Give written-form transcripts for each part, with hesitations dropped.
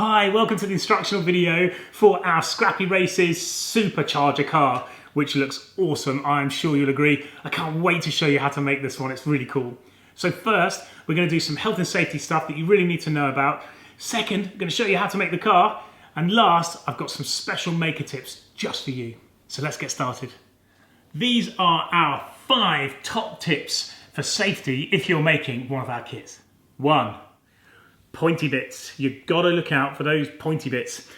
Hi, welcome to the instructional video for our Scrappy Races Supercharger car, which looks awesome. I'm sure you'll agree. I can't wait to show you how to make this one. It's really cool. So first, we're going to do some health and safety stuff that you really need to know about. Second, I'm going to show you how to make the car. And last, I've got some special maker tips just for you. So let's get started. These are our 5 top tips for safety if you're making one of our kits. 1. Pointy bits. You've got to look out for those pointy bits.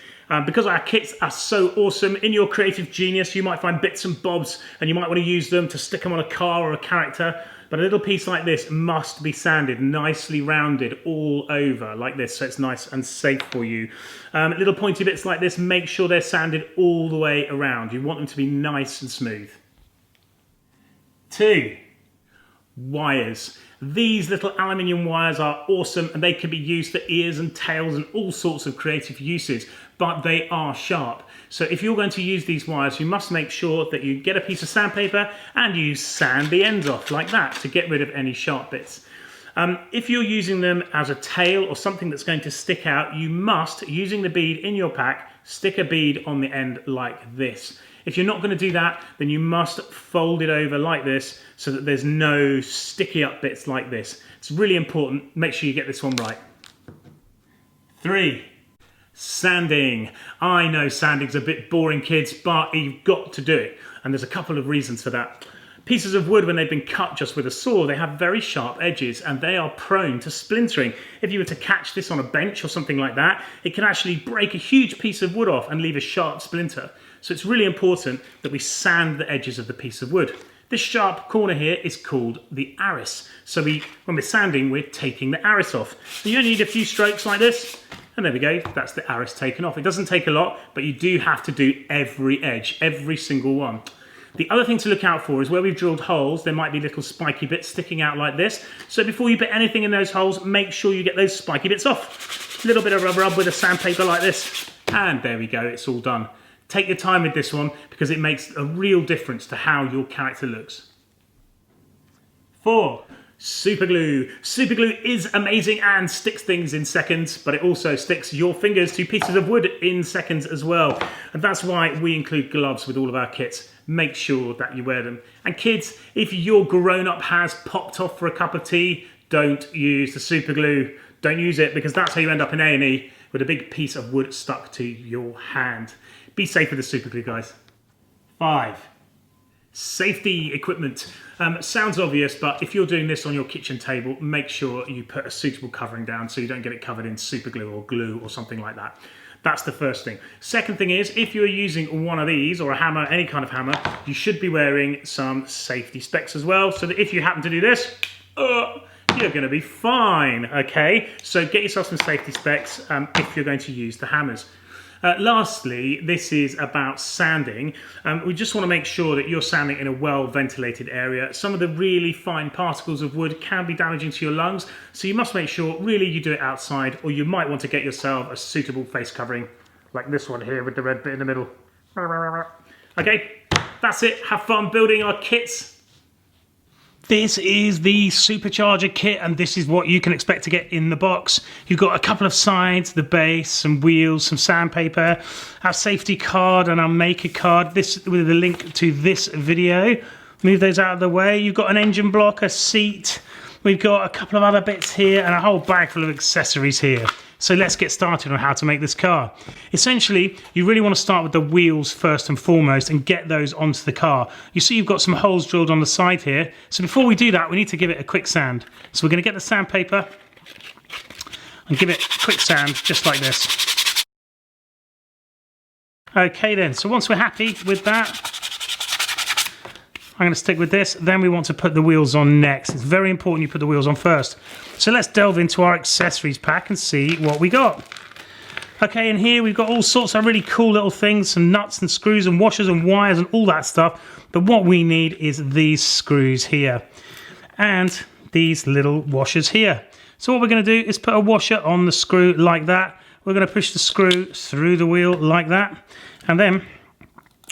Because our kits are so awesome, in your creative genius you might find bits and bobs and you might want to use them to stick them on a car or a character, but a little piece like this must be sanded, nicely rounded all over like this, so it's nice and safe for you. Little pointy bits like this, make sure they're sanded all the way around. You want them to be nice and smooth. 2. Wires. These little aluminium wires are awesome and they can be used for ears and tails and all sorts of creative uses, but they are sharp. So if you're going to use these wires, you must make sure that you get a piece of sandpaper and you sand the ends off like that to get rid of any sharp bits. If you're using them as a tail or something that's going to stick out, you must, using the bead in your pack, stick a bead on the end like this. If you're not going to do that, then you must fold it over like this so that there's no sticky up bits like this. It's really important. Make sure you get this one right. 3. Sanding. I know sanding's a bit boring, kids, but you've got to do it. And there's a couple of reasons for that. Pieces of wood, when they've been cut just with a saw, they have very sharp edges and they are prone to splintering. If you were to catch this on a bench or something like that, it can actually break a huge piece of wood off and leave a sharp splinter. So it's really important that we sand the edges of the piece of wood. This sharp corner here is called the arris. So when we're sanding, we're taking the arris off. So you only need a few strokes like this, and there we go, that's the arris taken off. It doesn't take a lot, but you do have to do every edge, every single one. The other thing to look out for is where we've drilled holes, there might be little spiky bits sticking out like this. So before you put anything in those holes, make sure you get those spiky bits off. A little bit of rub with a sandpaper like this, and there we go, it's all done. Take your time with this one because it makes a real difference to how your character looks. 4. Super glue. Super glue is amazing and sticks things in seconds, but it also sticks your fingers to pieces of wood in seconds as well. And that's why we include gloves with all of our kits. Make sure that you wear them. And kids, if your grown-up has popped off for a cup of tea, don't use the super glue. Don't use it because that's how you end up in A&E with a big piece of wood stuck to your hand. Be safe with the super glue, guys. 5. Safety equipment. Sounds obvious, but if you're doing this on your kitchen table, make sure you put a suitable covering down so you don't get it covered in super glue or glue or something like that. That's the first thing. Second thing is, if you're using one of these or a hammer, any kind of hammer, you should be wearing some safety specs as well, so that if you happen to do this, you're going to be fine, okay? So get yourself some safety specs if you're going to use the hammers. Lastly, this is about sanding. We just want to make sure that you're sanding in a well-ventilated area. Some of the really fine particles of wood can be damaging to your lungs, so you must make sure really you do it outside, or you might want to get yourself a suitable face covering, like this one here with the red bit in the middle. Okay, that's it. Have fun building our kits. This is the Supercharger kit, and this is what you can expect to get in the box. You've got a couple of sides, the base, some wheels, some sandpaper, our safety card and our maker card, this with a link to this video. Move those out of the way. You've got an engine block, a seat. We've got a couple of other bits here and a whole bag full of accessories here. So let's get started on how to make this car. Essentially, you really want to start with the wheels first and foremost and get those onto the car. You see you've got some holes drilled on the side here. So before we do that, we need to give it a quick sand. So we're going to get the sandpaper and give it a quick sand, just like this. Okay then, so once we're happy with that, I'm going to stick with this. Then we want to put the wheels on next. It's very important you put the wheels on first. So let's delve into our accessories pack and see what we got. Okay, in here we've got all sorts of really cool little things, some nuts and screws and washers and wires and all that stuff. But what we need is these screws here and these little washers here. So what we're going to do is put a washer on the screw like that. We're going to push the screw through the wheel like that. And then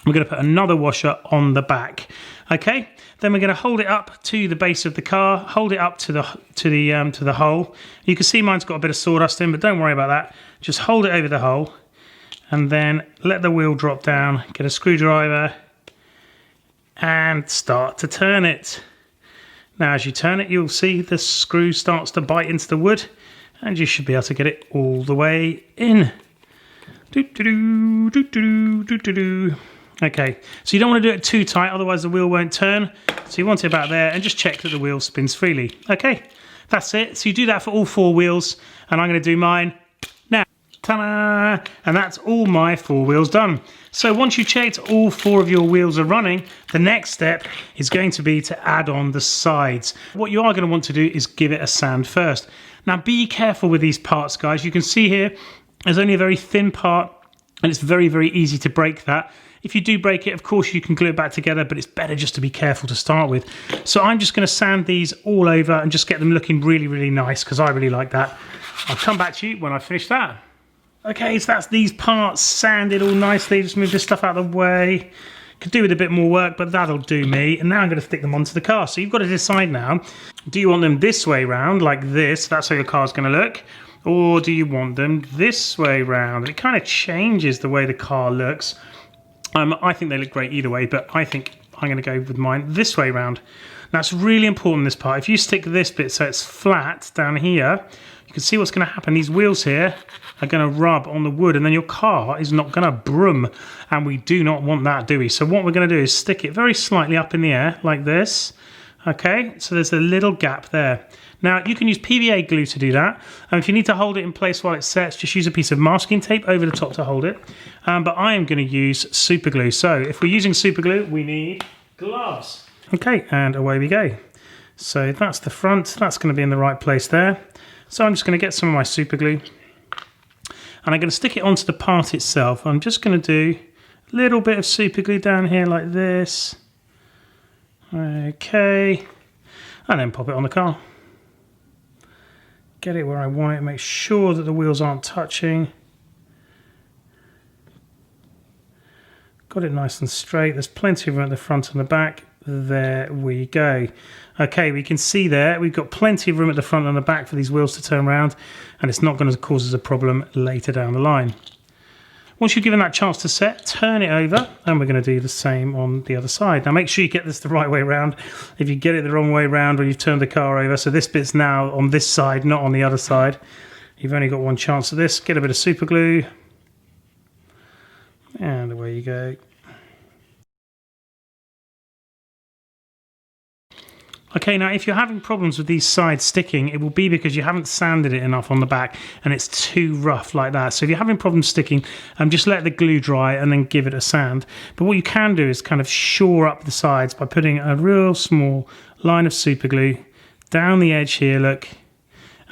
we're going to put another washer on the back. Okay, then we're going to hold it up to the base of the car, hold it up to the hole. You can see mine's got a bit of sawdust in, but don't worry about that. just hold it over the hole and then let the wheel drop down, get a screwdriver and start to turn it. Now as you turn it, you'll see the screw starts to bite into the wood and you should be able to get it all the way in. Okay, so you don't want to do it too tight, otherwise the wheel won't turn. So you want it about there and just check that the wheel spins freely. Okay, that's it. So you do that for all 4 wheels and I'm going to do mine now. Ta-da! And that's all my 4 wheels done. So once you've checked all 4 of your wheels are running, the next step is going to be to add on the sides. What you are going to want to do is give it a sand first. Now be careful with these parts, guys. You can see here there's only a very thin part and it's very, very easy to break that. If you do break it, of course, you can glue it back together, but it's better just to be careful to start with. So I'm just going to sand these all over and just get them looking really, really nice because I really like that. I'll come back to you when I finish that. Okay, so that's these parts sanded all nicely. Just move this stuff out of the way. Could do with a bit more work, but that'll do me. And now I'm going to stick them onto the car. So you've got to decide now, do you want them this way round, like this? That's how your car's going to look. Or do you want them this way round? It kind of changes the way the car looks. I think they look great either way, but I think I'm going to go with mine this way round. Now it's really important, this part. If you stick this bit so it's flat down here, you can see what's going to happen. These wheels here are going to rub on the wood and then your car is not going to brum. And we do not want that, do we? So what we're going to do is stick it very slightly up in the air like this. Okay, so there's a little gap there. Now you can use PVA glue to do that. And if you need to hold it in place while it sets, just use a piece of masking tape over the top to hold it. But I am going to use super glue. So if we're using super glue, we need gloves. Okay, and away we go. So that's the front. That's going to be in the right place there. So I'm just going to get some of my super glue. And I'm going to stick it onto the part itself. I'm just going to do a little bit of super glue down here like this. Okay. And then pop it on the car. Get it where I want it, make sure that the wheels aren't touching. Got it nice and straight. There's plenty of room at the front and the back. There we go. Okay, we can see there we've got plenty of room at the front and the back for these wheels to turn around, and it's not going to cause us a problem later down the line. Once you've given that chance to set, turn it over, and we're going to do the same on the other side. Now make sure you get this the right way around. If you get it the wrong way around when you've turned the car over, so this bit's now on this side, not on the other side, you've only got one chance of this. Get a bit of super glue, and away you go. Okay, now if you're having problems with these sides sticking, it will be because you haven't sanded it enough on the back and it's too rough like that. So if you're having problems sticking, just let the glue dry and then give it a sand. But what you can do is kind of shore up the sides by putting a real small line of super glue down the edge here, look,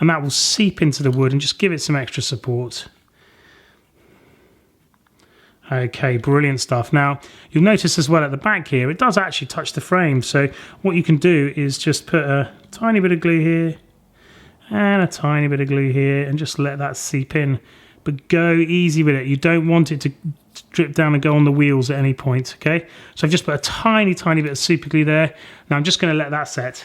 and that will seep into the wood and just give it some extra support. Okay, brilliant stuff. Now, you'll notice as well at the back here, it does actually touch the frame. So what you can do is just put a tiny bit of glue here and a tiny bit of glue here and just let that seep in. But go easy with it. You don't want it to drip down and go on the wheels at any point, okay? So I've just put a tiny, tiny bit of super glue there. Now I'm just going to let that set.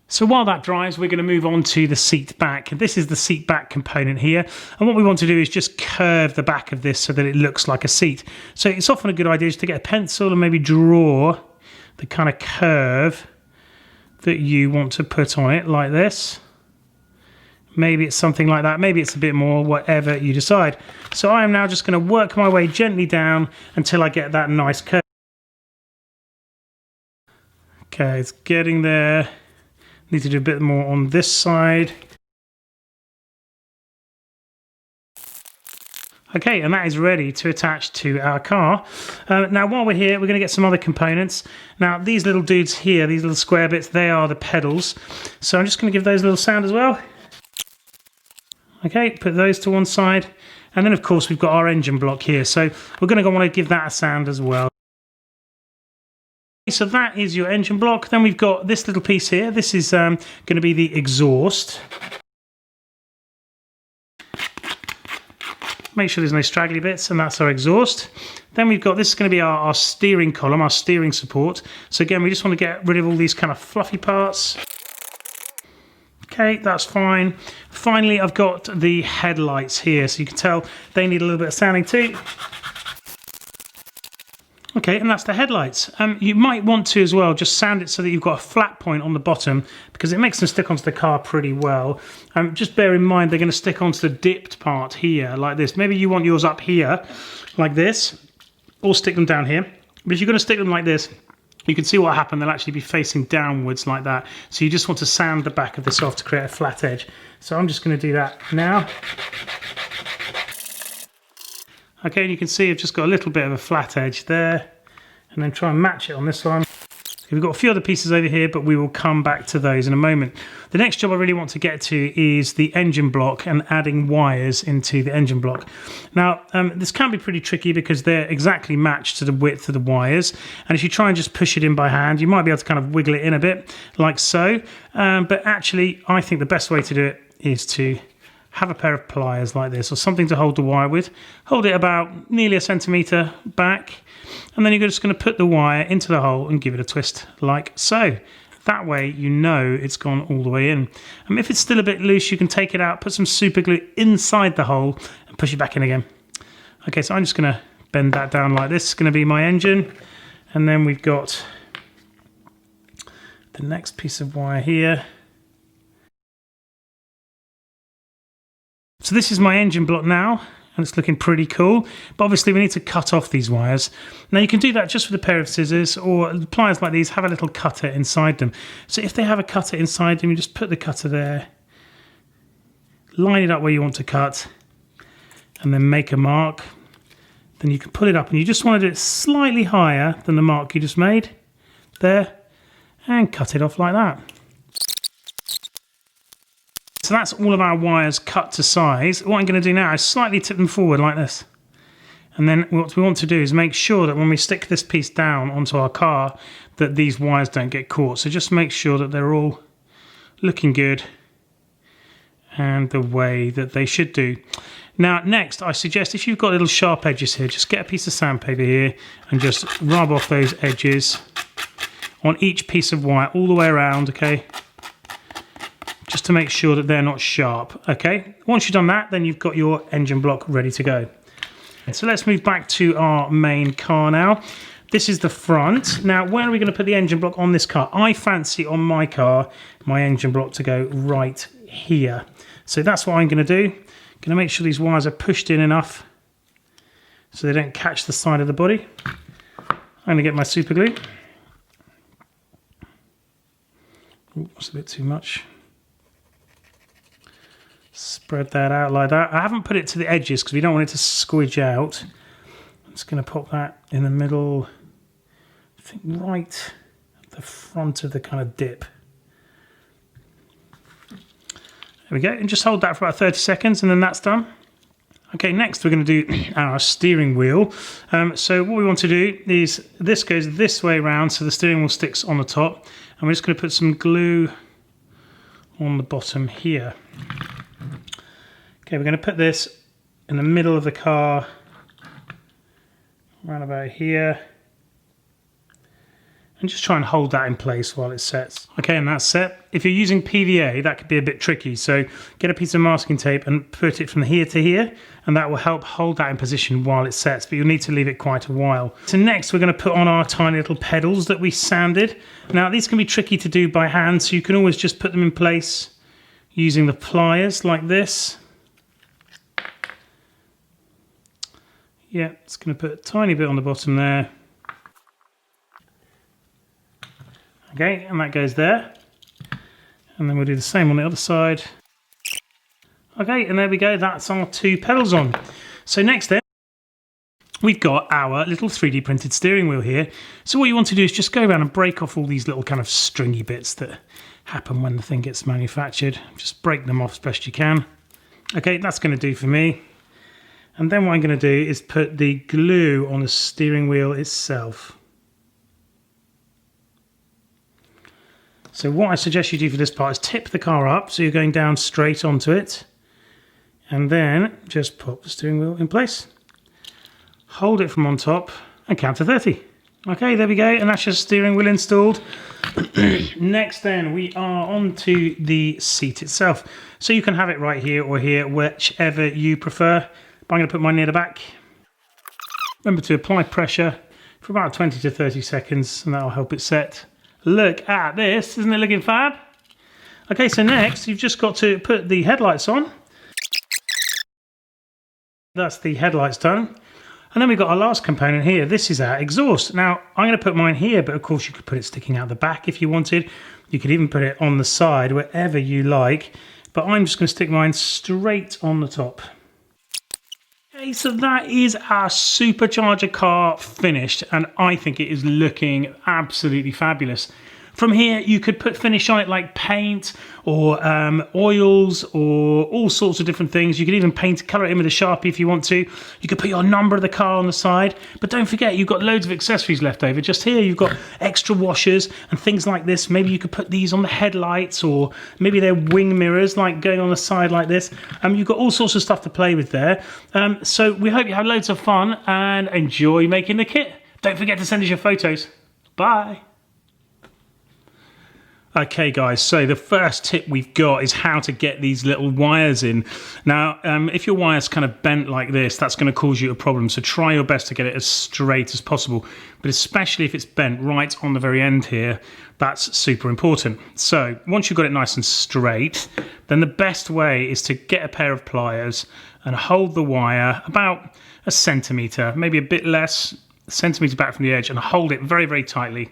So while that dries, we're going to move on to the seat back. This is the seat back component here. And what we want to do is just curve the back of this so that it looks like a seat. So it's often a good idea just to get a pencil and maybe draw the kind of curve that you want to put on it like this. Maybe it's something like that. Maybe it's a bit more, whatever you decide. So I am now just going to work my way gently down until I get that nice curve. Okay, it's getting there. Need to do a bit more on this side. Okay, and that is ready to attach to our car. Now, while we're here, we're going to get some other components. Now, these little dudes here, these little square bits, they are the pedals. So I'm just going to give those a little sound as well. Okay, put those to one side. And then, of course, we've got our engine block here. So we're going to want to give that a sound as well. So that is your engine block. Then we've got this little piece here. This is going to be the exhaust. Make sure there's no straggly bits, and that's our exhaust. Then we've got, this is going to be our steering column, our steering support. So again, we just want to get rid of all these kind of fluffy parts. Okay, that's fine. Finally, I've got the headlights here, so you can tell they need a little bit of sanding too. Okay, and that's the headlights. You might want to as well just sand it so that you've got a flat point on the bottom, because it makes them stick onto the car pretty well. Just bear in mind they're going to stick onto the dipped part here like this. Maybe you want yours up here like this, or stick them down here. But if you're going to stick them like this, you can see what happened. They'll actually be facing downwards like that. So you just want to sand the back of this off to create a flat edge. So I'm just going to do that now. Okay, and you can see I've just got a little bit of a flat edge there, and then try and match it on this one. We've got a few other pieces over here, but we will come back to those in a moment. The next job I really want to get to is the engine block and adding wires into the engine block. Now, this can be pretty tricky because they're exactly matched to the width of the wires, and if you try and just push it in by hand, you might be able to kind of wiggle it in a bit, like so. But actually, I think the best way to do it is to have a pair of pliers like this, or something to hold the wire with. Hold it about nearly 1 centimetre back, and then you're just going to put the wire into the hole and give it a twist like so. That way you know it's gone all the way in. If it's still a bit loose, you can take it out, put some super glue inside the hole and push it back in again. Okay, so I'm just going to bend that down like this. It's going to be my engine, and then we've got the next piece of wire here. So this is my engine block now, and it's looking pretty cool. But obviously we need to cut off these wires. Now you can do that just with a pair of scissors, or pliers like these have a little cutter inside them. So if they have a cutter inside them, you just put the cutter there, line it up where you want to cut, and then make a mark. Then you can pull it up, and you just want to do it slightly higher than the mark you just made there, and cut it off like that. So that's all of our wires cut to size. What I'm going to do now is slightly tip them forward like this. And then what we want to do is make sure that when we stick this piece down onto our car, that these wires don't get caught. So just make sure that they're all looking good and the way that they should do. Now next, I suggest if you've got little sharp edges here, just get a piece of sandpaper here and just rub off those edges on each piece of wire all the way around, okay? Just to make sure that they're not sharp, okay? Once you've done that, then you've got your engine block ready to go. So let's move back to our main car now. This is the front. Now, where are we going to put the engine block on this car? I fancy on my car, my engine block to go right here. So that's what I'm going to do. I'm going to make sure these wires are pushed in enough so they don't catch the side of the body. I'm going to get my super glue. Ooh, that's a bit too much. Spread that out like that. I haven't put it to the edges because we don't want it to squidge out. I'm just going to pop that in the middle, I think right at the front of the kind of dip. There we go, and just hold that for about 30 seconds and then that's done. Okay, next we're going to do our steering wheel. So what we want to do is this goes this way around so the steering wheel sticks on the top, and we're just going to put some glue on the bottom here. Okay, we're going to put this in the middle of the car, around about here, and just try and hold that in place while it sets. Okay, and that's set. If you're using PVA, that could be a bit tricky, so get a piece of masking tape and put it from here to here, and that will help hold that in position while it sets, but you'll need to leave it quite a while. So next we're going to put on our tiny little pedals that we sanded. Now these can be tricky to do by hand, so you can always just put them in place using the pliers like this. Yeah, it's going to put a tiny bit on the bottom there. Okay, and that goes there. And then we'll do the same on the other side. Okay, and there we go, that's our 2 pedals on. So next then, we've got our little 3D printed steering wheel here. So what you want to do is just go around and break off all these little kind of stringy bits that happen when the thing gets manufactured. Just break them off as best you can. Okay, that's going to do for me. And then what I'm going to do is put the glue on the steering wheel itself. So what I suggest you do for this part is tip the car up so you're going down straight onto it, and then just pop the steering wheel in place, hold it from on top and count to 30. Okay, there we go, and that's your steering wheel installed. Next then, we are on to the seat itself. So you can have it right here or here, whichever you prefer. But I'm going to put mine near the back. Remember to apply pressure for about 20 to 30 seconds, and that'll help it set. Look at this, isn't it looking fab? Okay, so next you've just got to put the headlights on. That's the headlights done. And then we've got our last component here. This is our exhaust. Now, I'm going to put mine here, but of course you could put it sticking out the back if you wanted. You could even put it on the side, wherever you like. But I'm just going to stick mine straight on the top. Okay, so that is our Supercharger car finished, and I think it is looking absolutely fabulous. From here, you could put finish on it like paint or oils or all sorts of different things. You could even colour it in with a Sharpie if you want to. You could put your number of the car on the side. But don't forget, you've got loads of accessories left over. Just here, you've got extra washers and things like this. Maybe you could put these on the headlights, or maybe they're wing mirrors, like going on the side like this. You've got all sorts of stuff to play with there. So we hope you have loads of fun and enjoy making the kit. Don't forget to send us your photos. Bye. Okay guys, so the first tip we've got is how to get these little wires in. Now, if your wire's kind of bent like this, that's going to cause you a problem. So try your best to get it as straight as possible. But especially if it's bent right on the very end here, that's super important. So once you've got it nice and straight, then the best way is to get a pair of pliers and hold the wire about a centimetre, maybe a bit less, a centimetre back from the edge, and hold it very, very tightly.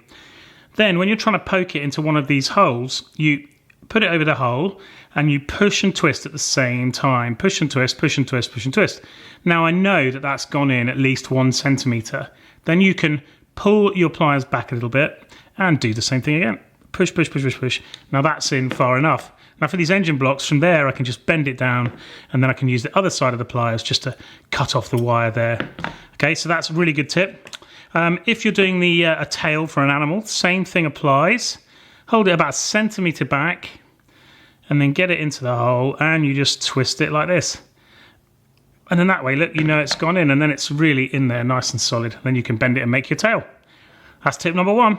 Then when you're trying to poke it into one of these holes, you put it over the hole and you push and twist at the same time. Push and twist, push and twist, push and twist. Now I know that that's gone in at least 1 centimetre. Then you can pull your pliers back a little bit and do the same thing again. Push, push, push, push, push. Now that's in far enough. Now for these engine blocks, from there I can just bend it down, and then I can use the other side of the pliers just to cut off the wire there. Okay, so that's a really good tip. If you're doing a tail for an animal, same thing applies. Hold it about a centimetre back and then get it into the hole, and you just twist it like this. And then that way, look, you know it's gone in, and then it's really in there nice and solid. Then you can bend it and make your tail. That's tip number 1.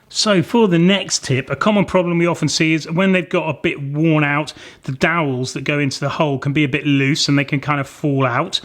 So for the next tip, a common problem we often see is when they've got a bit worn out, the dowels that go into the hole can be a bit loose and they can kind of fall out.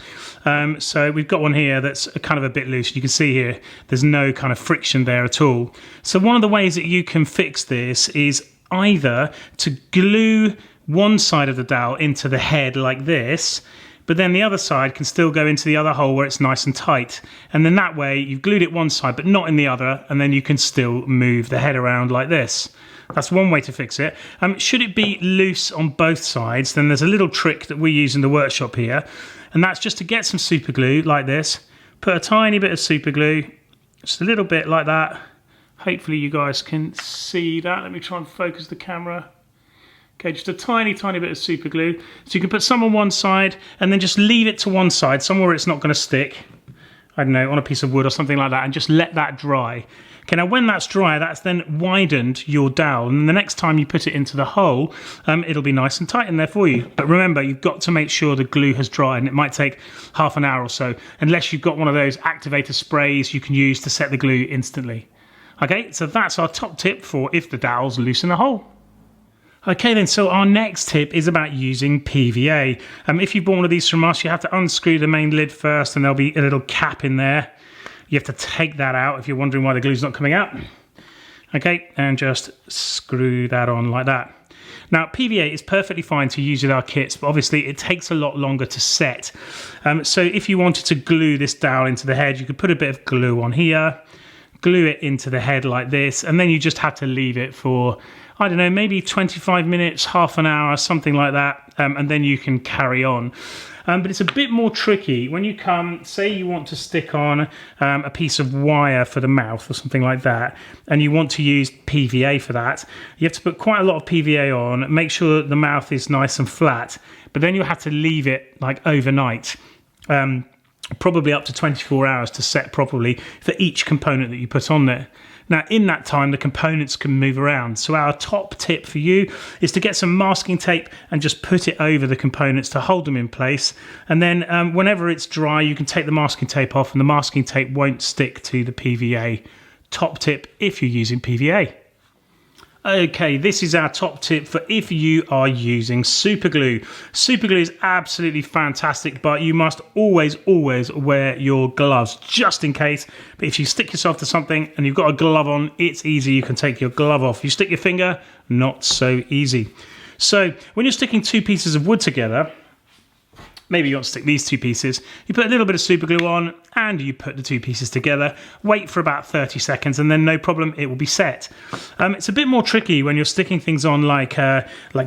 So we've got one here that's kind of a bit loose. You can see here, there's no kind of friction there at all. So one of the ways that you can fix this is either to glue one side of the dowel into the head like this, but then the other side can still go into the other hole where it's nice and tight. And then that way you've glued it one side but not in the other, and then you can still move the head around like this. That's one way to fix it. Should it be loose on both sides, then there's a little trick that we use in the workshop here, and that's just to get some super glue like this, put a tiny bit of super glue, just a little bit like that. Hopefully you guys can see that. Let me try and focus the camera. Okay, just a tiny, tiny bit of super glue. So you can put some on one side and then just leave it to one side, somewhere where it's not going to stick. I don't know, on a piece of wood or something like that, and just let that dry. Okay, now when that's dry, that's then widened your dowel, and the next time you put it into the hole, it'll be nice and tight in there for you. But remember, you've got to make sure the glue has dried, and it might take half an hour or so, unless you've got one of those activator sprays you can use to set the glue instantly. Okay, so that's our top tip for if the dowel's loose in the hole. Okay then, so our next tip is about using PVA. If you bought one of these from us, you have to unscrew the main lid first, and there'll be a little cap in there. You have to take that out if you're wondering why the glue's not coming out. Okay, and just screw that on like that. Now, PVA is perfectly fine to use with our kits, but obviously it takes a lot longer to set. So if you wanted to glue this dowel into the head, you could put a bit of glue on here, glue it into the head like this, and then you just have to leave it for, I don't know, maybe 25 minutes, half an hour, something like that, and then you can carry on. But it's a bit more tricky when you come, say you want to stick on a piece of wire for the mouth or something like that, and you want to use PVA for that. You have to put quite a lot of PVA on, make sure the mouth is nice and flat, but then you have to leave it like overnight. Probably up to 24 hours to set properly for each component that you put on there. Now, in that time, the components can move around. So our top tip for you is to get some masking tape and just put it over the components to hold them in place. And then whenever it's dry, you can take the masking tape off and the masking tape won't stick to the PVA. Top tip if you're using PVA. Okay, this is our top tip for if you are using super glue. Super glue is absolutely fantastic, but you must always wear your gloves just in case. But if you stick yourself to something and you've got a glove on, it's easy. You can take your glove off. You stick your finger, not so easy. So when you're sticking two pieces of wood together, maybe you want to stick these two pieces, you put a little bit of super glue on and you put the two pieces together, wait for about 30 seconds and then no problem, it will be set. It's a bit more tricky when you're sticking things on like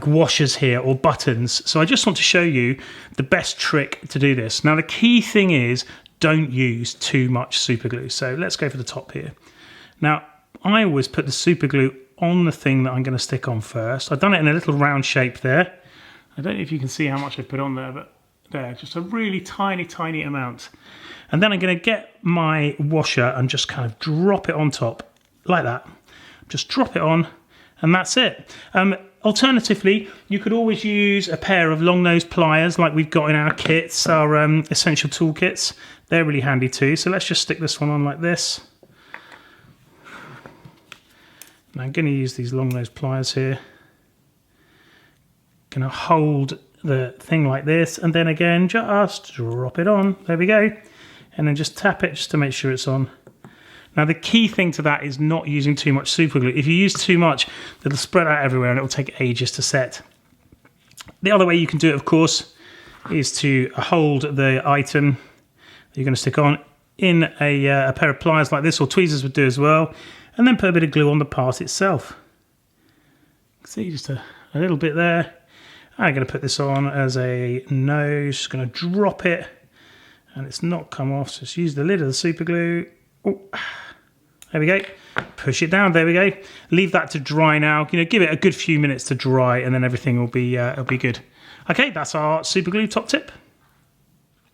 washers here or buttons. So I just want to show you the best trick to do this. Now the key thing is don't use too much super glue. So let's go for the top here. Now I always put the super glue on the thing that I'm going to stick on first. I've done it in a little round shape there. I don't know if you can see how much I've put on there, but there, just a really tiny amount. And then I'm going to get my washer and just kind of drop it on top like that. Just drop it on and that's it. Alternatively, you could always use a pair of long nose pliers like we've got in our kits, our essential tool kits. They're really handy too. So let's just stick this one on like this. And I'm going to use these long nose pliers here. Going to hold the thing like this and then again just drop it on. There we go. And then just tap it just to make sure it's on. Now the key thing to that is not using too much super glue. If you use too much, it'll spread out everywhere and it will take ages to set. The other way you can do it, of course, is to hold the item that you're going to stick on in a pair of pliers like this, or tweezers would do as well, and then put a bit of glue on the part itself. See, just a little bit there. I'm going to put this on as a nose, just going to drop it, and it's not come off, so just use the lid of the super glue. Oh, there we go. Push it down, there we go. Leave that to dry now. You know, give it a good few minutes to dry, and then everything will be good. Okay, that's our super glue top tip.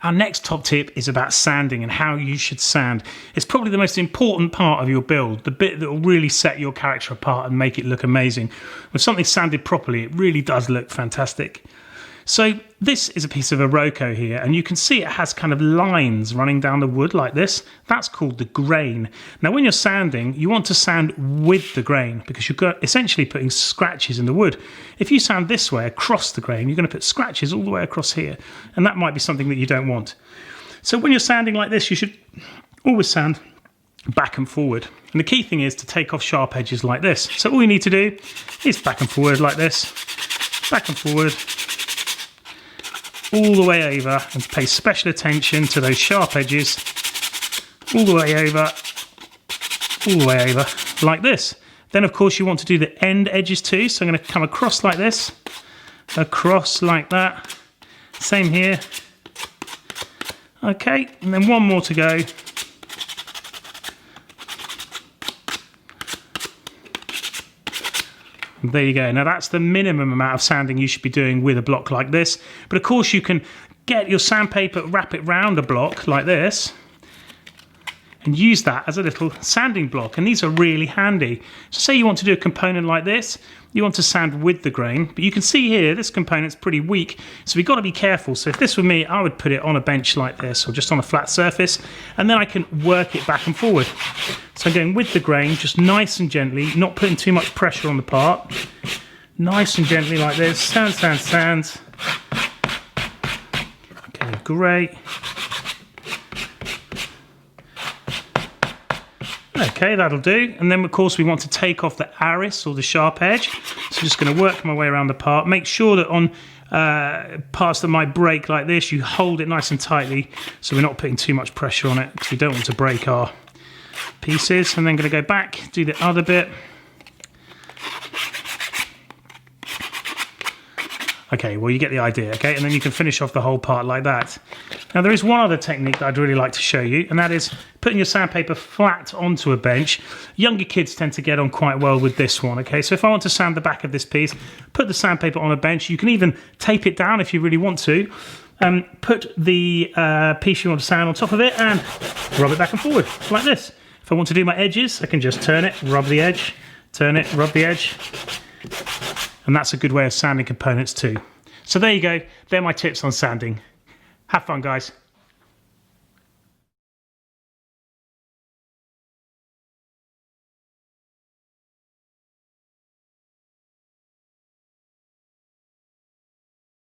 Our next top tip is about sanding and how you should sand. It's probably the most important part of your build, the bit that will really set your character apart and make it look amazing. When something's sanded properly, it really does look fantastic. So this is a piece of Iroko here, and you can see it has kind of lines running down the wood like this. That's called the grain. Now when you're sanding, you want to sand with the grain because you're essentially putting scratches in the wood. If you sand this way across the grain, you're going to put scratches all the way across here, and that might be something that you don't want. So when you're sanding like this, you should always sand back and forward. And the key thing is to take off sharp edges like this. So all you need to do is back and forward like this, back and forward, all the way over, and pay special attention to those sharp edges, all the way over, like this. Then of course you want to do the end edges too, so I'm going to come across like this, across like that, same here. Okay, and then one more to go. There you go. Now that's the minimum amount of sanding you should be doing with a block like this. But of course you can get your sandpaper, wrap it round a block like this, and use that as a little sanding block. And these are really handy. So say you want to do a component like this, you want to sand with the grain, but you can see here this component's pretty weak, so we've got to be careful. So if this were me, I would put it on a bench like this, or just on a flat surface, and then I can work it back and forward. So I'm going with the grain, just nice and gently, not putting too much pressure on the part. Nice and gently like this, sand, sand, sand. Okay, great. Okay, that'll do. And then of course we want to take off the arris or the sharp edge. So I'm just going to work my way around the part. Make sure that on parts that might break like this, you hold it nice and tightly so we're not putting too much pressure on it because we don't want to break our pieces. And then going to go back, do the other bit. Okay, well you get the idea, okay? And then you can finish off the whole part like that. Now there is one other technique that I'd really like to show you, and that is putting your sandpaper flat onto a bench. Younger kids tend to get on quite well with this one, okay? So if I want to sand the back of this piece, put the sandpaper on a bench. You can even tape it down if you really want to. Put the piece you want to sand on top of it and rub it back and forward like this. If I want to do my edges, I can just turn it, rub the edge, turn it, rub the edge. And that's a good way of sanding components too. So there you go, they're my tips on sanding. Have fun, guys.